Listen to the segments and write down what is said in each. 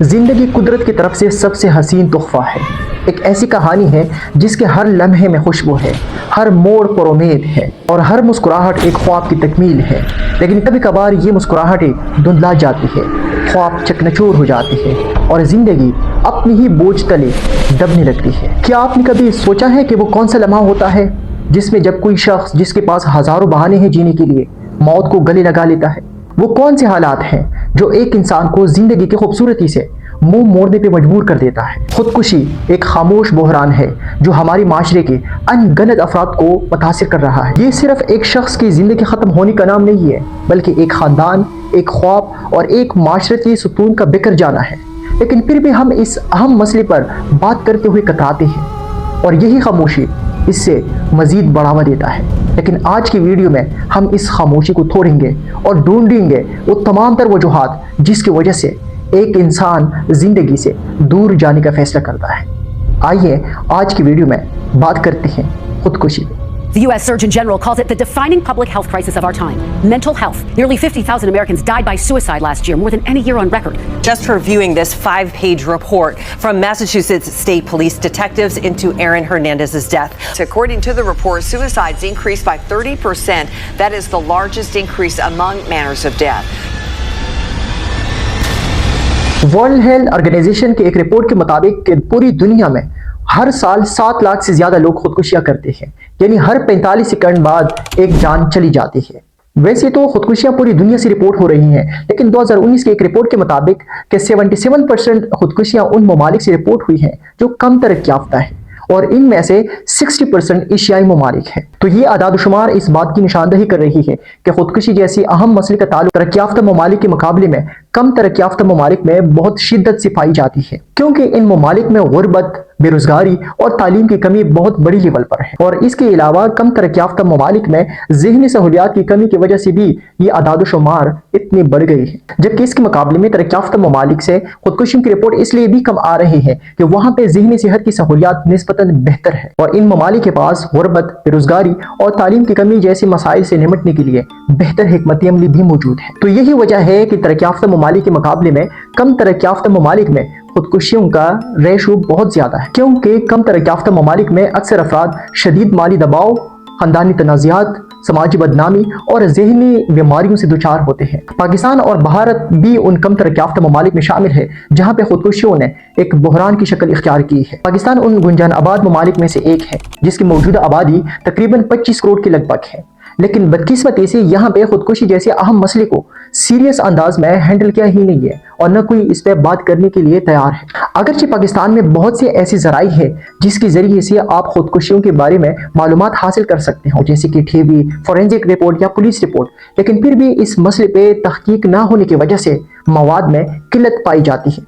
زندگی قدرت کی طرف سے سب سے حسین تحفہ ہے۔ ایک ایسی کہانی ہے جس کے ہر لمحے میں خوشبو ہے، ہر موڑ پر امید ہے اور ہر مسکراہٹ ایک خواب کی تکمیل ہے۔ لیکن کبھی کبھار یہ مسکراہٹیں دھندلا جاتی ہے، خواب چکنچور ہو جاتے ہیں اور زندگی اپنی ہی بوجھ تلے دبنے لگتی ہے۔ کیا آپ نے کبھی سوچا ہے کہ وہ کون سا لمحہ ہوتا ہے جس میں جب کوئی شخص جس کے پاس ہزاروں بہانے ہیں جینے کے لیے موت کو گلے لگا لیتا ہے؟ وہ کون سے حالات ہیں جو ایک انسان کو زندگی کی خوبصورتی سے منہ موڑنے پہ مجبور کر دیتا ہے؟ خودکشی ایک خاموش بحران ہے جو ہمارے معاشرے کے ان گنت افراد کو متاثر کر رہا ہے۔ یہ صرف ایک شخص کی زندگی ختم ہونے کا نام نہیں ہے، بلکہ ایک خاندان، ایک خواب اور ایک معاشرتی ستون کا بکھر جانا ہے۔ لیکن پھر بھی ہم اس اہم مسئلے پر بات کرتے ہوئے کتراتے ہیں اور یہی خاموشی اس سے مزید بڑھاوا دیتا ہے۔ لیکن آج کی ویڈیو میں ہم اس خاموشی کو توڑیں گے اور ڈھونڈیں گے وہ تمام تر وجوہات جس کی وجہ سے ایک انسان زندگی سے دور جانے کا فیصلہ کرتا ہے۔ آئیے آج کی ویڈیو میں بات کرتے ہیں خودکشی پہ۔ The U.S. Surgeon General calls it the defining public health crisis of our time. Mental health. Nearly 50,000 Americans died by suicide last year, more than any year on record. Just reviewing this 5-page report from Massachusetts State Police detectives into Aaron Hernandez's death. According to the report, suicides increased by 30%. That is the largest increase among manners of death. World Health Organization کے ایک report کے مطابق کہ پوری دنیا میں ہر سال 7 لاکھ سے زیادہ لوگ خودکشیاں کرتے ہیں، یعنی ہر 45 سیکنڈ بعد ایک جان چلی جاتی ہے۔ ویسے تو خودکشیاں پوری دنیا سے رپورٹ ہو رہی ہیں، لیکن 2019 کے ایک رپورٹ کے مطابق کہ 77% خودکشیاں ان ممالک سے رپورٹ ہوئی ہیں جو کم ترقی یافتہ ہیں، اور ان میں سے 60% ایشیائی ممالک ہیں۔ تو یہ اعداد و شمار اس بات کی نشاندہی کر رہی ہے کہ خودکشی جیسی اہم مسئلے کا تعلق ترقی یافتہ ممالک کے مقابلے میں کم ترقی یافتہ ممالک میں بہت شدت سے پائی جاتی ہے، کیونکہ ان ممالک میں غربت، بے روزگاری اور تعلیم کی کمی بہت بڑی لیول پر ہے، اور اس کے علاوہ کم ترقی یافتہ ممالک میں ذہنی سہولیات کی کمی کی وجہ سے بھی یہ اعداد و شمار اتنی بڑھ گئی ہے، جبکہ اس کے مقابلے میں ترقی یافتہ ممالک سے خودکشیوں کی رپورٹ اس لیے بھی کم آ رہی ہے کہ وہاں پہ ذہنی صحت کی سہولیات نسبتاً بہتر ہے، اور ان ممالک کے پاس غربت، بے روزگاری اور تعلیم کی کمی جیسے مسائل سے نمٹنے کے لیے بہتر حکمت عملی بھی موجود ہے۔ تو یہی وجہ ہے کہ ترقی یافتہ ممالک کے مقابلے میں کم ترقی یافتہ ممالک میں خودکشیوں کا ریشو بہت زیادہ ہے، کیونکہ کم ترقی یافتہ ممالک میں اکثر افراد شدید مالی دباؤ، خاندانی تنازعات، سماجی بدنامی اور ذہنی بیماریوں سے دوچار ہوتے ہیں۔ پاکستان اور بھارت بھی ان کم ترقی یافتہ ممالک میں شامل ہے جہاں پہ خودکشیوں نے ایک بحران کی شکل اختیار کی ہے۔ پاکستان ان گنجان آباد ممالک میں سے ایک ہے جس کی موجودہ آبادی تقریباً 25 کروڑ کے لگ بھگ ہے، لیکن بدقسمتی سے یہاں پہ خودکشی جیسے اہم مسئلے کو سیریس انداز میں ہینڈل کیا ہی نہیں ہے اور نہ کوئی اس پہ بات کرنے کے لیے تیار ہے۔ اگرچہ پاکستان میں بہت سے ایسے ذرائع ہیں جس کے ذریعے سے آپ خودکشیوں کے بارے میں معلومات حاصل کر سکتے ہیں، جیسے کہ ٹی وی، فورینزک رپورٹ یا پولیس رپورٹ، لیکن پھر بھی اس مسئلے پہ تحقیق نہ ہونے کی وجہ سے مواد میں قلت پائی جاتی ہے،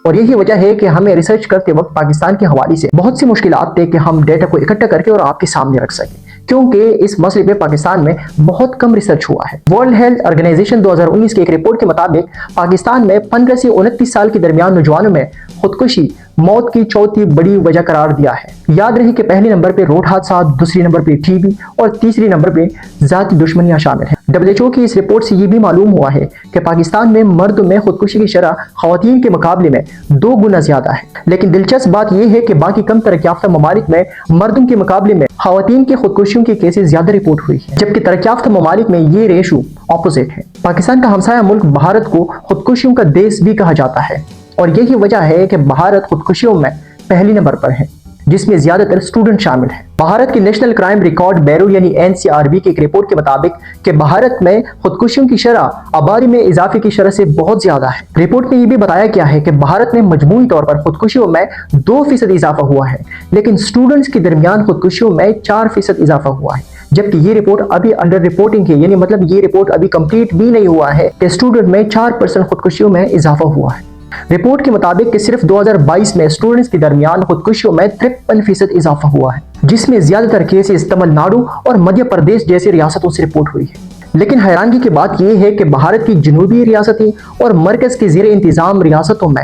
اور یہی وجہ ہے کہ ہمیں ریسرچ کرتے وقت پاکستان کے حوالے سے بہت سی مشکلات تھے کہ ہم ڈیٹا کو اکٹھا کر کے اور آپ کے سامنے رکھ سکیں، کیونکہ اس مسئلے پہ پاکستان میں بہت کم ریسرچ ہوا ہے۔ ورلڈ ہیلتھ آرگنائزیشن 2019 کے ایک رپورٹ کے مطابق پاکستان میں 15 سے 29 سال کے درمیان نوجوانوں میں خودکشی موت کی چوتھی بڑی وجہ قرار دیا ہے۔ یاد رہے کہ پہلے نمبر پہ روڈ حادثات، دوسری نمبر پہ ٹی بی اور تیسری نمبر پہ ذاتی دشمنیاں شامل ہیں۔ WHO کی اس رپورٹ سے یہ بھی معلوم ہوا ہے کہ پاکستان میں مردوں میں خودکشی کی شرح خواتین کے مقابلے میں 2 گنا زیادہ ہے، لیکن دلچسپ بات یہ ہے کہ باقی کم ترقی یافتہ ممالک میں مردوں کے مقابلے میں خواتین کے خودکشیوں کے کیسز زیادہ رپورٹ ہوئی ہے، جبکہ ترقی یافتہ ممالک میں یہ ریشو اپوزٹ ہے۔ پاکستان کا ہمسایہ ملک بھارت کو خودکشیوں کا دیس بھی کہا جاتا ہے، اور یہی وجہ ہے کہ بھارت خودکشیوں میں پہلی نمبر پر ہے، جس میں زیادہ تر اسٹوڈنٹ شامل ہیں۔ بھارت کی نیشنل کرائم ریکارڈ بیورو یعنی NCRB کے ایک رپورٹ کے مطابق کہ بھارت میں خودکشیوں کی شرح آبادی میں اضافے کی شرح سے بہت زیادہ ہے۔ رپورٹ میں یہ بھی بتایا گیا ہے کہ بھارت میں مجموعی طور پر خودکشیوں میں 2% اضافہ ہوا ہے، لیکن اسٹوڈنٹس کے درمیان خودکشیوں میں 4% اضافہ ہوا ہے، جبکہ یہ رپورٹ ابھی انڈر رپورٹنگ ہے، یعنی مطلب یہ رپورٹ ابھی کمپلیٹ بھی نہیں ہوا ہے کہ اسٹوڈنٹ میں 4% خودکشیوں میں اضافہ ہوا ہے۔ رپورٹ کے مطابق کہ صرف 2022 میں اسٹوڈنٹس کے درمیان خودکشیوں میں 53% اضافہ ہوا ہے، جس میں زیادہ تر کیسز تمل ناڈو اور مدھیہ پردیش جیسے ریاستوں سے رپورٹ ہوئی ہے۔ لیکن حیرانگی کی بات یہ ہے کہ بھارت کی جنوبی ریاستیں اور مرکز کے زیر انتظام ریاستوں میں